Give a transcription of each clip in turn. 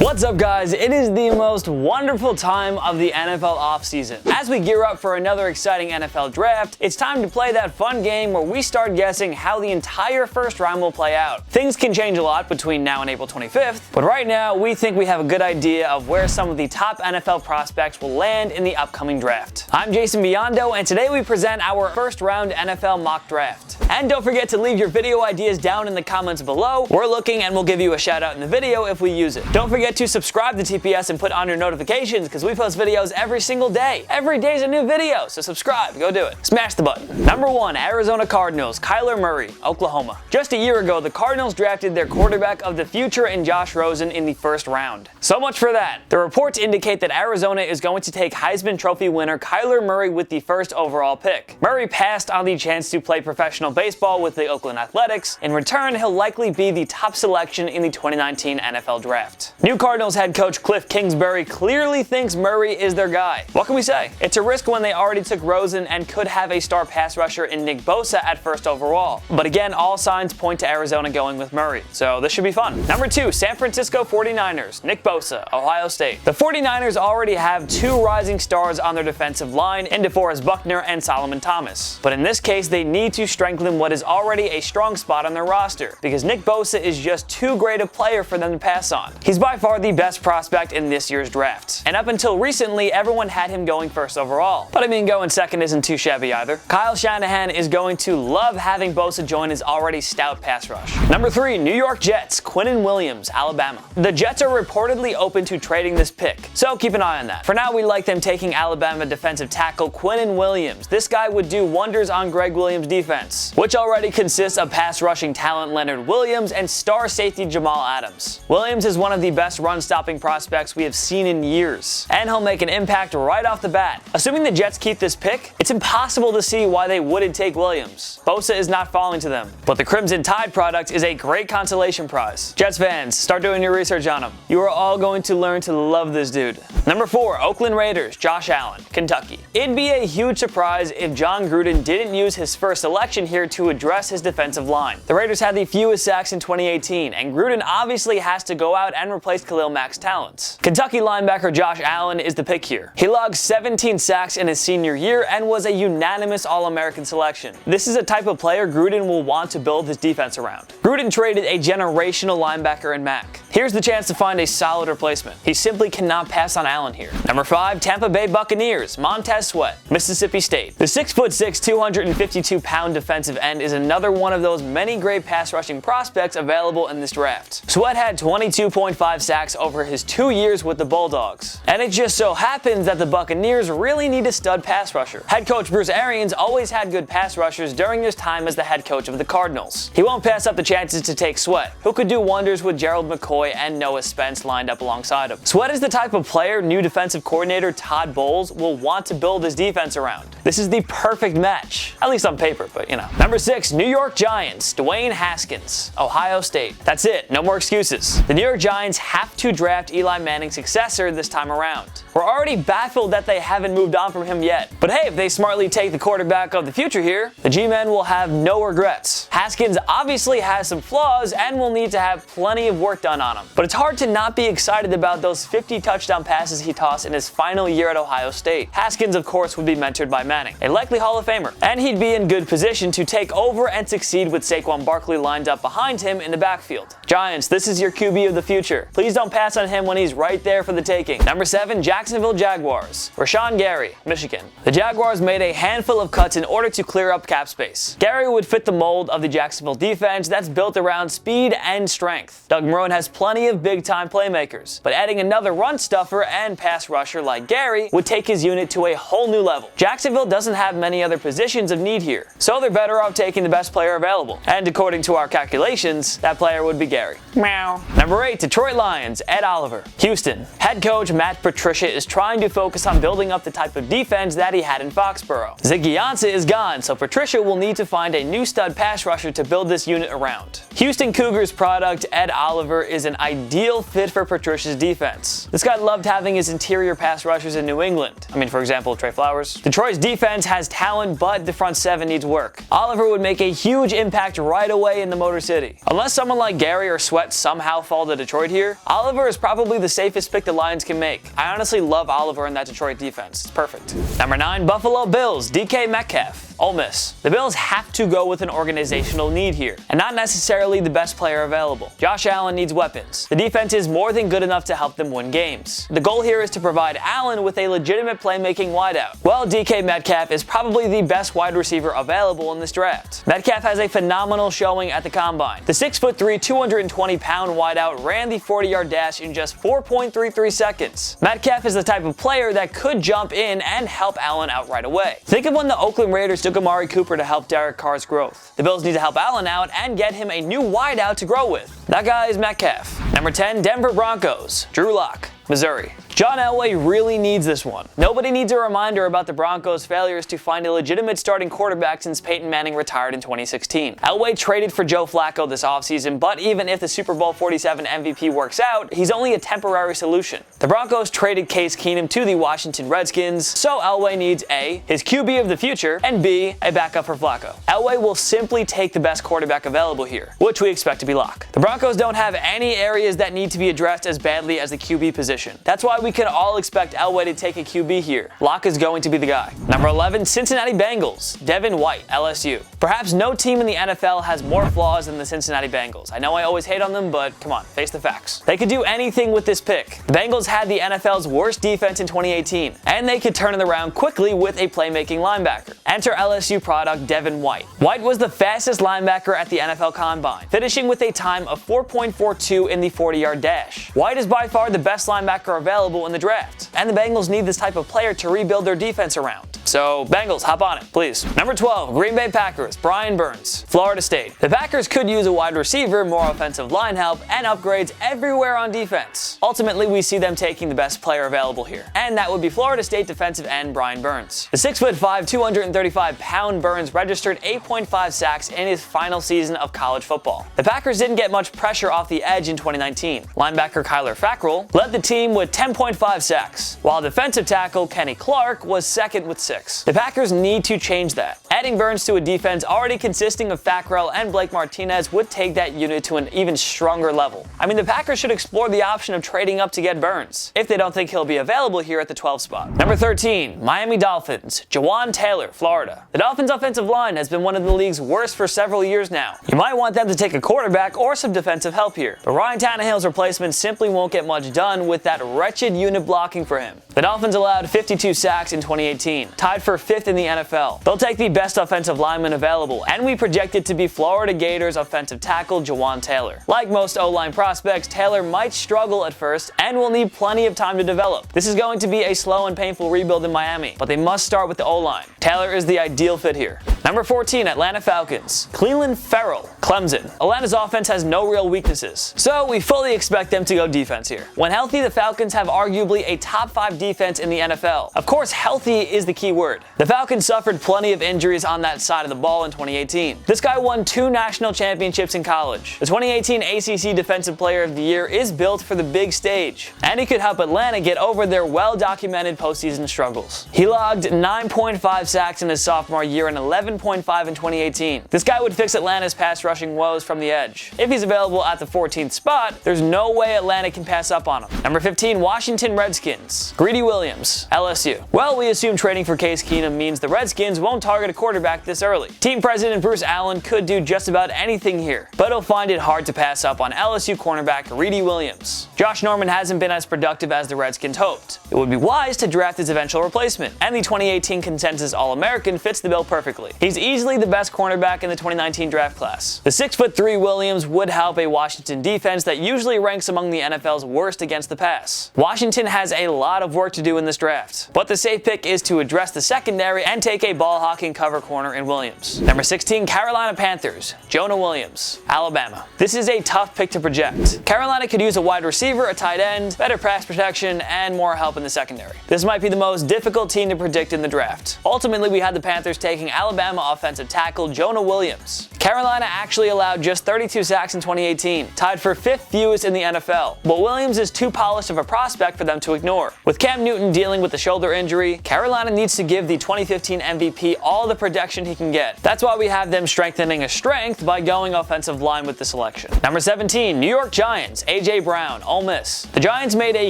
What's up, guys? It is the most wonderful time of the NFL offseason. As we gear up for another exciting NFL draft, it's time to play that fun game where we start guessing how the entire first round will play out. Things can change a lot between now and April 25th, but right now we think we have a good idea of where some of the top NFL prospects will land in the upcoming draft. I'm Jason Biondo, and today we present our first round NFL mock draft. And don't forget to leave your video ideas down in the comments below. We're looking and we'll give you a shout out in the video if we use it. Don't forget to subscribe to TPS and put on your notifications because we post videos every single day. Every day is a new video, so subscribe. Go do it. Smash the button. Number 1, Arizona Cardinals, Kyler Murray, Oklahoma. Just a year ago, the Cardinals drafted their quarterback of the future in Josh Rosen in the first round. So much for that. The reports indicate that Arizona is going to take Heisman Trophy winner Kyler Murray with the first overall pick. Murray passed on the chance to play professional baseball with the Oakland Athletics. In return, he'll likely be the top selection in the 2019 NFL Draft. New Cardinals head coach Cliff Kingsbury clearly thinks Murray is their guy. What can we say? It's a risk when they already took Rosen and could have a star pass rusher in Nick Bosa at first overall. But again, all signs point to Arizona going with Murray, so this should be fun. Number 2, San Francisco 49ers, Nick Bosa, Ohio State. The 49ers already have 2 rising stars on their defensive line in DeForest Buckner and Solomon Thomas. But in this case, they need to strengthen what is already a strong spot on their roster, because Nick Bosa is just too great a player for them to pass on. He's by far the best prospect in this year's draft, and up until recently, everyone had him going first overall. But I mean, going second isn't too shabby either. Kyle Shanahan is going to love having Bosa join his already stout pass rush. Number 3, New York Jets, Quinnen Williams, Alabama. The Jets are reportedly open to trading this pick, so keep an eye on that. For now, we like them taking Alabama defensive tackle Quinnen Williams. This guy would do wonders on Greg Williams' defense, which already consists of pass rushing talent Leonard Williams and star safety Jamal Adams. Williams is one of the best run-stopping prospects we have seen in years, and he'll make an impact right off the bat. Assuming the Jets keep this pick, it's impossible to see why they wouldn't take Williams. Bosa is not falling to them, but the Crimson Tide product is a great consolation prize. Jets fans, start doing your research on him. You are all going to learn to love this dude. Number 4, Oakland Raiders, Josh Allen, Kentucky. It'd be a huge surprise if John Gruden didn't use his first selection here to address his defensive line. The Raiders had the fewest sacks in 2018, and Gruden obviously has to go out and replace Khalil Mack's talents. Kentucky linebacker Josh Allen is the pick here. He logged 17 sacks in his senior year and was a unanimous All-American selection. This is a type of player Gruden will want to build his defense around. Gruden traded a generational linebacker in Mack. Here's the chance to find a solid replacement. He simply cannot pass on Allen here. Number 5, Tampa Bay Buccaneers, Montez Sweat, Mississippi State. The 6'6", 252-pound defensive end is another one of those many great pass rushing prospects available in this draft. Sweat had 22.5 sacks over his 2 years with the Bulldogs, and it just so happens that the Buccaneers really need a stud pass rusher. Head coach Bruce Arians always had good pass rushers during his time as the head coach of the Cardinals. He won't pass up the chances to take Sweat, who could do wonders with Gerald McCoy and Noah Spence lined up alongside him. Sweat is the type of player new defensive coordinator Todd Bowles will want to build his defense around. This is the perfect match, at least on paper, but you know. Number 6, New York Giants, Dwayne Haskins, Ohio State. That's it, no more excuses. The New York Giants have to draft Eli Manning's successor this time around. We're already baffled that they haven't moved on from him yet. But hey, if they smartly take the quarterback of the future here, the G-men will have no regrets. Haskins obviously has some flaws and will need to have plenty of work done on him. But it's hard to not be excited about those 50 touchdown passes he tossed in his final year at Ohio State. Haskins, of course, would be mentored by Manning, a likely Hall of Famer, and he'd be in good position to take over and succeed with Saquon Barkley lined up behind him in the backfield. Giants, this is your QB of the future. Please don't pass on him when he's right there for the taking. Number 7, Jacksonville Jaguars, Rashan Gary, Michigan. The Jaguars made a handful of cuts in order to clear up cap space. Gary would fit the mold of the Jacksonville defense that's built around speed and strength. Doug Marrone has plenty of big-time playmakers, but adding another run stuffer and pass rusher like Gary would take his unit to a whole new level. Jacksonville doesn't have many other positions of need here, so they're better off taking the best player available. And according to our calculations, that player would be Gary. Meow. Number 8, Detroit Lions, Ed Oliver. Houston. Head coach Matt Patricia is trying to focus on building up the type of defense that he had in Foxborough. Ziggy Ansah is gone, so Patricia will need to find a new stud pass rusher to build this unit around. Houston Cougars product Ed Oliver is an ideal fit for Patricia's defense. This guy loved having his interior pass rushers in New England. I mean, for example, Trey Flowers. Detroit's defense has talent, but the front seven needs work. Oliver Oliver would make a huge impact right away in the Motor City. Unless someone like Gary or Sweat somehow fall to Detroit here, Oliver is probably the safest pick the Lions can make. I honestly love Oliver in that Detroit defense. It's perfect. Number 9, Buffalo Bills, DK Metcalf. Ole Miss. The Bills have to go with an organizational need here, and not necessarily the best player available. Josh Allen needs weapons. The defense is more than good enough to help them win games. The goal here is to provide Allen with a legitimate playmaking wideout. Well, DK Metcalf is probably the best wide receiver available in this draft. Metcalf has a phenomenal showing at the Combine. The 6'3", 220-pound wideout ran the 40-yard dash in just 4.33 seconds. Metcalf is the type of player that could jump in and help Allen out right away. Think of when the Oakland Raiders took Amari Cooper to help Derek Carr's growth. The Bills need to help Allen out and get him a new wideout to grow with. That guy is Metcalf. Number 10, Denver Broncos, Drew Lock, Missouri. John Elway really needs this one. Nobody needs a reminder about the Broncos' failures to find a legitimate starting quarterback since Peyton Manning retired in 2016. Elway traded for Joe Flacco this offseason, but even if the Super Bowl 47 MVP works out, he's only a temporary solution. The Broncos traded Case Keenum to the Washington Redskins, so Elway needs A, his QB of the future, and B, a backup for Flacco. Elway will simply take the best quarterback available here, which we expect to be Lock. The Broncos don't have any areas that need to be addressed as badly as the QB position. That's why we can all expect Elway to take a QB here. Lock is going to be the guy. Number 11, Cincinnati Bengals, Devin White, LSU. Perhaps no team in the NFL has more flaws than the Cincinnati Bengals. I know I always hate on them, but come on, face the facts. They could do anything with this pick. The Bengals had the NFL's worst defense in 2018, and they could turn it around quickly with a playmaking linebacker. Enter LSU product Devin White. White was the fastest linebacker at the NFL Combine, finishing with a time of 4.42 in the 40-yard dash. White is by far the best linebacker available in the draft, and the Bengals need this type of player to rebuild their defense around. So, Bengals, hop on it, please. Number 12, Green Bay Packers, Brian Burns, Florida State. The Packers could use a wide receiver, more offensive line help, and upgrades everywhere on defense. Ultimately, we see them taking the best player available here, and that would be Florida State defensive end Brian Burns. The 6'5", 235-pound Burns registered 8.5 sacks in his final season of college football. The Packers didn't get much pressure off the edge in 2019. Linebacker Kyler Fackrell led the team with 10.5 sacks, while defensive tackle Kenny Clark was second with 6. The Packers need to change that. Adding Burns to a defense already consisting of Fackrell and Blake Martinez would take that unit to an even stronger level. I mean, the Packers should explore the option of trading up to get Burns, if they don't think he'll be available here at the 12th spot. Number 13, Miami Dolphins, Jawan Taylor, Florida. The Dolphins' offensive line has been one of the league's worst for several years now. You might want them to take a quarterback or some defensive help here, but Ryan Tannehill's replacement simply won't get much done with that wretched unit blocking for him. The Dolphins allowed 52 sacks in 2018, tied for 5th in the NFL. They'll take the best offensive lineman available, and we project it to be Florida Gators offensive tackle Jawan Taylor. Like most O-line prospects, Taylor might struggle at first and will need plenty of time to develop. This is going to be a slow and painful rebuild in Miami, but they must start with the O-line. Taylor is the ideal fit here. Number 14, Atlanta Falcons, Clelin Ferrell, Clemson. Atlanta's offense has no real weaknesses, so we fully expect them to go defense here. When healthy, the Falcons have arguably a top 5 defense in the NFL. Of course, healthy is the key word. The Falcons suffered plenty of injuries on that side of the ball in 2018. This guy won 2 national championships in college. The 2018 ACC Defensive Player of the Year is built for the big stage, and he could help Atlanta get over their well-documented postseason struggles. He logged 9.5 sacks in his sophomore year and 11.5 in 2018. This guy would fix Atlanta's pass rushing woes from the edge. If he's available at the 14th spot, there's no way Atlanta can pass up on him. Number 15, Washington Redskins, Greedy Williams, LSU. Well, we assume trading for Case Keenum means the Redskins won't target a quarterback this early. Team president Bruce Allen could do just about anything here, but he'll find it hard to pass up on LSU cornerback Greedy Williams. Josh Norman hasn't been as productive as the Redskins hoped. It would be wise to draft his eventual replacement, and the 2018 consensus All-American fits the bill perfectly. He's easily the best cornerback in the 2019 draft class. The 6'3" Williams would help a Washington defense that usually ranks among the NFL's worst against the pass. Washington has a lot of work to do in this draft, but the safe pick is to address the secondary and take a ball-hawking cover corner in Williams. Number 16, Carolina Panthers, Jonah Williams, Alabama. This is a tough pick to project. Carolina could use a wide receiver, a tight end, better pass protection, and more help in the secondary. This might be the most difficult team to predict in the draft. Ultimately, we had the Panthers taking Alabama offensive tackle Jonah Williams. Carolina actually allowed just 32 sacks in 2018, tied for 5th fewest in the NFL. But Williams is too polished polished of a prospect for them to ignore. With Cam Newton dealing with the shoulder injury, Carolina needs to give the 2015 MVP all the protection he can get. That's why we have them strengthening a strength by going offensive line with the selection. Number 17, New York Giants, A.J. Brown, Ole Miss. The Giants made a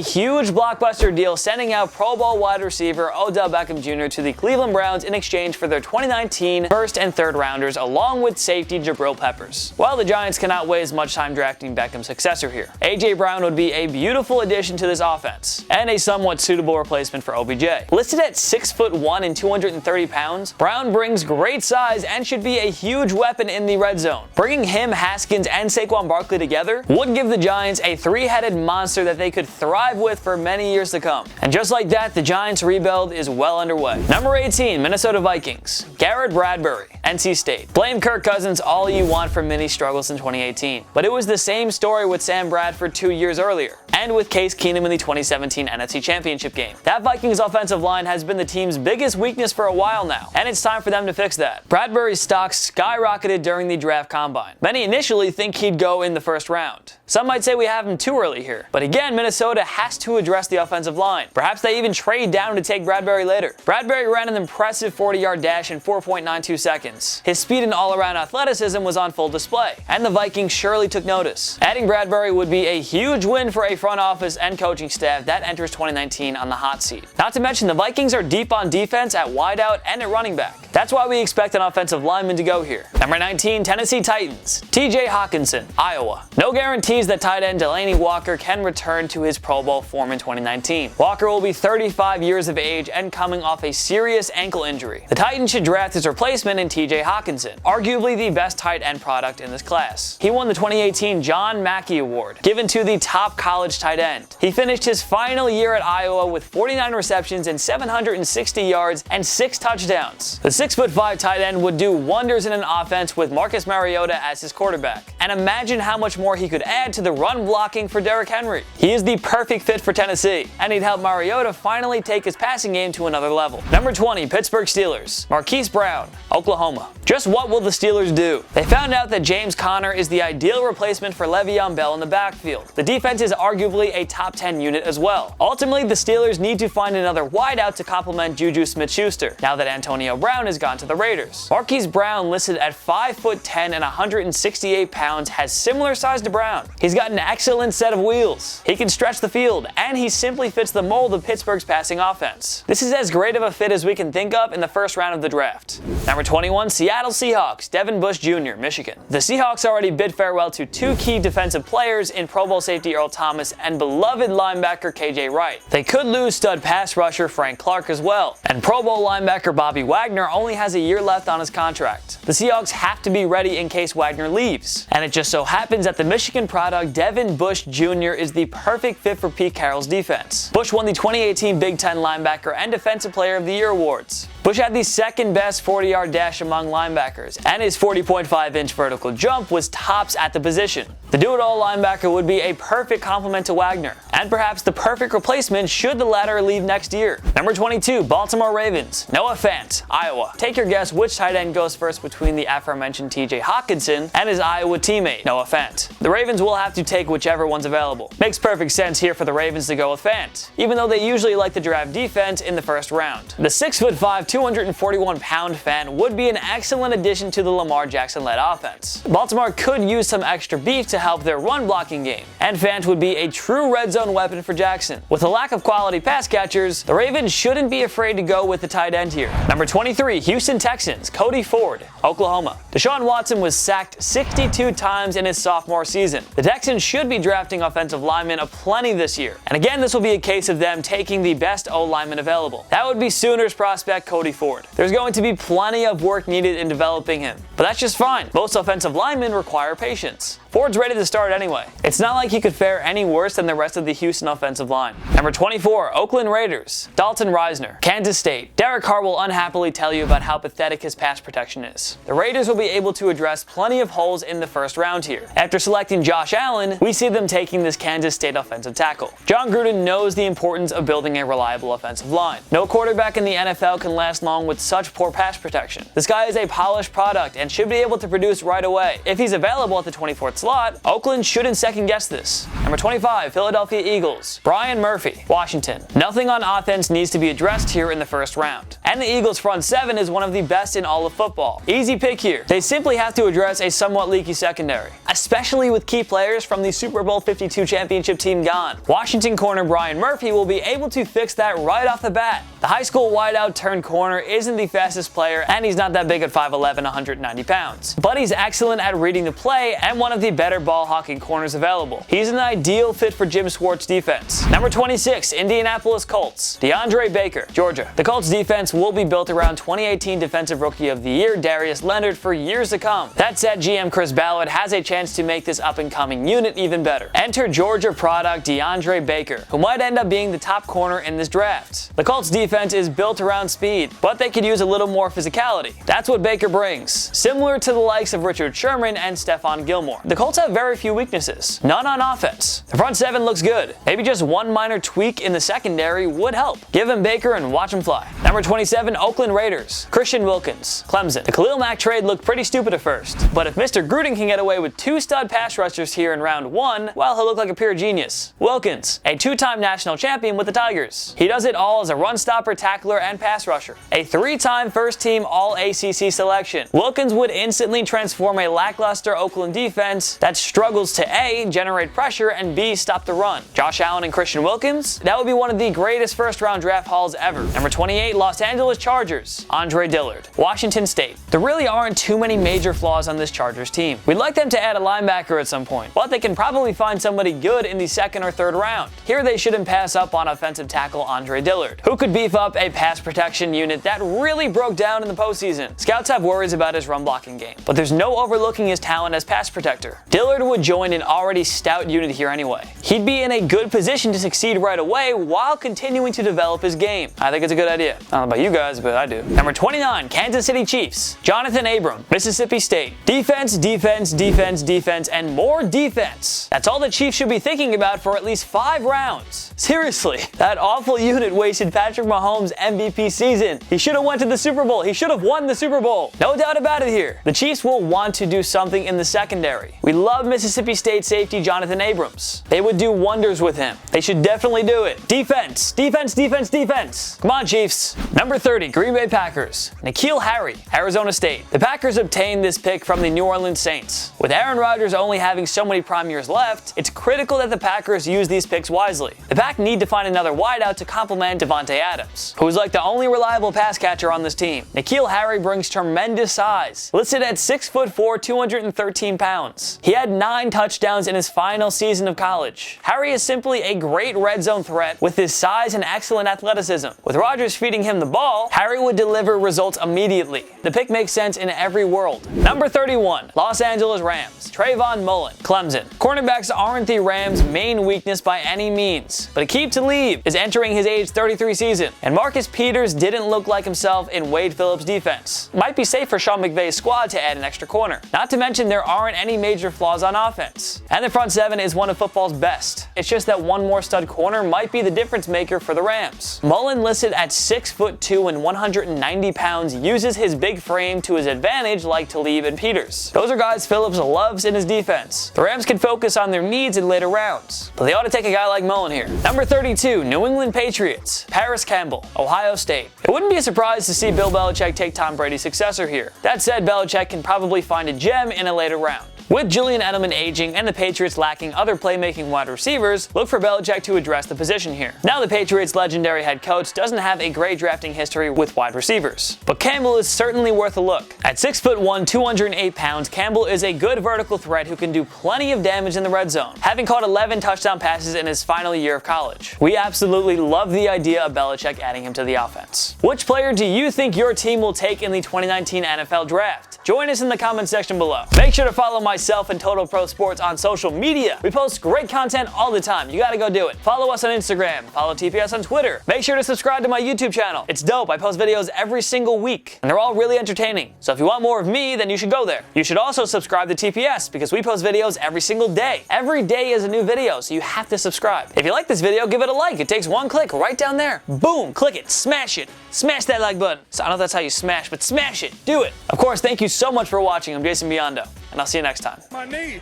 huge blockbuster deal sending out Pro Bowl wide receiver Odell Beckham Jr. to the Cleveland Browns in exchange for their 2019 first and third rounders along with safety Jabril Peppers. While the Giants cannot waste much time drafting Beckham's successor here, A.J. Brown would be a beautiful addition to this offense and a somewhat suitable replacement for OBJ. Listed at 6'1" and 230 pounds, Brown brings great size and should be a huge weapon in the red zone. Bringing him, Haskins, and Saquon Barkley together would give the Giants a three-headed monster that they could thrive with for many years to come. And just like that, the Giants' rebuild is well underway. Number 18, Minnesota Vikings, Garrett Bradbury, NC State. Blame Kirk Cousins all you want for mini struggles in 2018, but it was the same story with Sam Bradford 2 years earlier, and with Case Keenum in the 2017 NFC Championship game. That Vikings offensive line has been the team's biggest weakness for a while now, and it's time for them to fix that. Bradbury's stock skyrocketed during the draft combine. Many initially think he'd go in the first round. Some might say we have him too early here, but again, Minnesota has to address the offensive line. Perhaps they even trade down to take Bradbury later. Bradbury ran an impressive 40-yard dash in 4.92 seconds. His speed and all-around athleticism was on full display, and the Vikings surely took notice. Adding Bradbury would be a huge win for a front office and coaching staff that enters 2019 on the hot seat. Not to mention the Vikings are deep on defense at wideout and at running back. That's why we expect an offensive lineman to go here. Number 19, Tennessee Titans, TJ Hockenson, Iowa. No guarantees that tight end Delanie Walker can return to his Pro Bowl form in 2019. Walker will be 35 years of age and coming off a serious ankle injury. The Titans should draft his replacement in TJ Hockenson, arguably the best tight end product in this class. He won the 2018 John Mackey Award, given to the top college tight end. He finished his final year at Iowa with 49 receptions and 760 yards and 6 touchdowns. The 6'5" tight end would do wonders in an offense with Marcus Mariota as his quarterback. And imagine how much more he could add to the run blocking for Derrick Henry. He is the perfect fit for Tennessee, and he'd help Mariota finally take his passing game to another level. Number 20, Pittsburgh Steelers, Marquise Brown, Oklahoma. Just what will the Steelers do? They found out that James Conner is the ideal replacement for Le'Veon Bell in the backfield. The defense is arguably a top 10 unit as well. Ultimately, the Steelers need to find another wideout to complement Juju Smith-Schuster, now that Antonio Brown has gone to the Raiders. Marquise Brown, listed at 5'10" and 168 pounds, has similar size to Brown. He's got an excellent set of wheels. He can stretch the field, and he simply fits the mold of Pittsburgh's passing offense. This is as great of a fit as we can think of in the first round of the draft. Number 21, Seattle Seahawks, Devin Bush Jr., Michigan. The Seahawks already bid farewell to 2 key defensive players in Pro Bowl safety Earl Thomas and beloved linebacker KJ Wright. They could lose stud pass rusher Frank Clark as well, and Pro Bowl linebacker Bobby Wagner only has a year left on his contract. The Seahawks have to be ready in case Wagner leaves, and it just so happens that the Michigan product Devin Bush Jr. is the perfect fit for Pete Carroll's defense. Bush won the 2018 Big Ten Linebacker and Defensive Player of the Year awards. Bush had the second best 40-yard dash among linebackers, and his 40.5-inch vertical jump was tops at the position. The do-it-all linebacker would be a perfect complement to Wagner, and perhaps the perfect replacement should the latter leave next year. Number 22, Baltimore Ravens, Noah Fant, Iowa. Take your guess which tight end goes first between the aforementioned TJ Hockenson and his Iowa teammate, Noah Fant. The Ravens will have to take whichever one's available. Makes perfect sense here for the Ravens to go with Fant, even though they usually like to draft defense in the first round. The 6'5", 241-pound Fant would be an excellent addition to the Lamar Jackson-led offense. Baltimore could use some extra beef to help their run blocking game, and Fant would be a true red zone weapon for Jackson. With a lack of quality pass catchers, the Ravens shouldn't be afraid to go with the tight end here. Number 23, Houston Texans, Cody Ford, Oklahoma. Deshaun Watson was sacked 62 times in his sophomore season. The Texans should be drafting offensive linemen aplenty this year, and again this will be a case of them taking the best O-lineman available. That would be Sooners prospect Cody Ford. There's going to be plenty of work needed in developing him, but that's just fine. Most offensive linemen require patience. Ford's ready to start anyway. It's not like he could fare any worse than the rest of the Houston offensive line. Number 24, Oakland Raiders, Dalton Reisner, Kansas State. Derek Carr will unhappily tell you about how pathetic his pass protection is. The Raiders will be able to address plenty of holes in the first round here. After selecting Josh Allen, we see them taking this Kansas State offensive tackle. John Gruden knows the importance of building a reliable offensive line. No quarterback in the NFL can last long with such poor pass protection. This guy is a polished product and should be able to produce right away if he's available at the 24th slot, Oakland shouldn't second guess this. Number 25, Philadelphia Eagles. Brian Murphy, Washington. Nothing on offense needs to be addressed here in the first round. And the Eagles' front seven is one of the best in all of football. Easy pick here. They simply have to address a somewhat leaky secondary, especially with key players from the Super Bowl 52 championship team gone. Washington corner Brian Murphy will be able to fix that right off the bat. The high school wideout turned corner isn't the fastest player, and he's not that big at 5'11", 190 pounds. But he's excellent at reading the play and one of the better ball hawking corners available. He's an ideal fit for Jim Schwartz's defense. Number 26, Indianapolis Colts. DeAndre Baker, Georgia. The Colts defense will be built around 2018 Defensive Rookie of the Year Darius Leonard for years to come. That said, GM Chris Ballard has a chance to make this up-and-coming unit even better. Enter Georgia product DeAndre Baker, who might end up being the top corner in this draft. The Colts defense is built around speed, but they could use a little more physicality. That's what Baker brings, similar to the likes of Richard Sherman and Stephon Gilmore. The Colts have very few weaknesses, none on offense. The front seven looks good. Maybe just one minor tweak in the secondary would help. Give him Baker and watch him fly. Number 27, Oakland Raiders. Christian Wilkins, Clemson. The Khalil Mack trade looked pretty stupid at first, but if Mr. Gruden can get away with 2 stud pass rushers here in round 1, well, he'll look like a pure genius. Wilkins, a 2-time national champion with the Tigers. He does it all as a run stopper, tackler, and pass rusher. A 3-time first-team All-ACC selection. Wilkins would instantly transform a lackluster Oakland defense that struggles to A, generate pressure, and B, stop the run. Josh Allen and Christian Wilkins? That would be one of the greatest first-round draft hauls ever. Number 28, Los Angeles Chargers. Andre Dillard, Washington State. There really aren't too many major flaws on this Chargers team. We'd like them to add a linebacker at some point, but they can probably find somebody good in the 2nd or 3rd round. Here they shouldn't pass up on offensive tackle Andre Dillard, who could beef up a pass protection unit that really broke down in the postseason. Scouts have worries about his run blocking game, but there's no overlooking his talent as pass protector. Dillard would join an already stout unit here anyway. He'd be in a good position to succeed right away while continuing to develop his game. I think it's a good idea. I don't know about you guys, but I do. Number 29, Kansas City Chiefs. Jonathan Abram, Mississippi State. Defense, defense, defense, defense, and more defense. That's all the Chiefs should be thinking about for at least 5 rounds. Seriously, that awful unit wasted Patrick Mahomes' MVP season. He should have went to the Super Bowl. He should have won the Super Bowl. No doubt about it here. The Chiefs will want to do something in the secondary. We love Mississippi State safety Jonathan Abrams. They would do wonders with him. They should definitely do it. Defense, defense, defense, defense. Come on, Chiefs. Number 30, Green Bay Packers. N'Keal Harry, Arizona State. The Packers obtained this pick from the New Orleans Saints. With Aaron Rodgers only having so many prime years left, it's critical that the Packers use these picks wisely. The Pack need to find another wideout to complement Devontae Adams, who's like the only reliable pass catcher on this team. N'Keal Harry brings tremendous size, listed at 6'4", 213 pounds. He had 9 touchdowns in his final season of college. Harry is simply a great red zone threat with his size and excellent athleticism. With Rodgers feeding him the ball, Harry would deliver results immediately. The pick makes sense in every world. Number 31, Los Angeles Rams. Trayvon Mullen, Clemson. Cornerbacks aren't the Rams' main weakness by any means, but Aqib Talib is entering his age 33 season, and Marcus Peters didn't look like himself in Wade Phillips' defense. Might be safe for Sean McVay's squad to add an extra corner. Not to mention there aren't any major flaws on offense, and the front seven is one of football's best. It's just that one more stud corner might be the difference maker for the Rams. Mullen, listed at 6'2" and 190 pounds, uses his big frame to his advantage like Talib and Peters. Those are guys Phillips loves in his defense. The Rams can focus on their needs in later rounds, but they ought to take a guy like Mullen here. Number 32, New England Patriots. Paris Campbell, Ohio State. It wouldn't be a surprise to see Bill Belichick take Tom Brady's successor here. That said, Belichick can probably find a gem in a later round. With Julian Edelman aging and the Patriots lacking other playmaking wide receivers, look for Belichick to address the position here. Now the Patriots' legendary head coach doesn't have a great drafting history with wide receivers, but Campbell is certainly worth a look. At 6'1", 208 pounds, Campbell is a good vertical threat who can do plenty of damage in the red zone, having caught 11 touchdown passes in his final year of college. We absolutely love the idea of Belichick adding him to the offense. Which player do you think your team will take in the 2019 NFL Draft? Join us in the comment section below. Make sure to follow myself and Total Pro Sports on social media. We post great content all the time. You gotta go do it. Follow us on Instagram. Follow TPS on Twitter. Make sure to subscribe to my YouTube channel. It's dope. I post videos every single week, and they're all really entertaining. So if you want more of me, then you should go there. You should also subscribe to TPS because we post videos every single day. Every day is a new video, so you have to subscribe. If you like this video, give it a like. It takes one click right down there. Boom, click it, smash it. Smash that like button. So I don't know if that's how you smash, but smash it. Do it. Of course, thank you so much for watching. I'm Jason Biondo, and I'll see you next time. My knee.